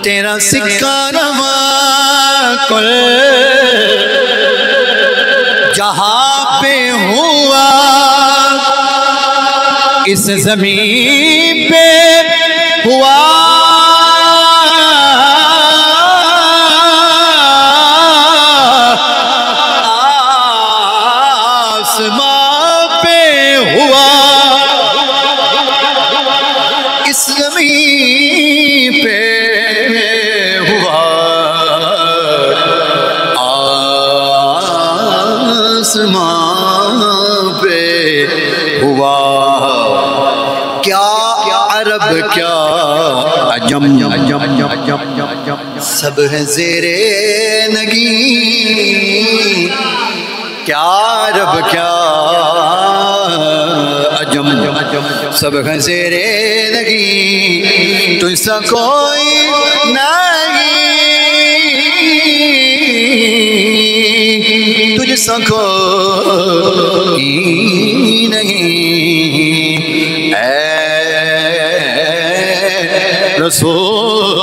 تیرا سکہ رواں کل جہاں پہ ہوا، اس زمین پہ ہوا، آسمان پہ ہوا، اس زمین پہ ہوا، آسمان پہ ہوا۔ کیا عرب کیا عجم، سب ہے زیر نگین، کیا عرب کیا عجم، سب ہے زیر نگین، تجھ سا کوئی نہیں، تجھ سا کوئی نہیں، اے رسول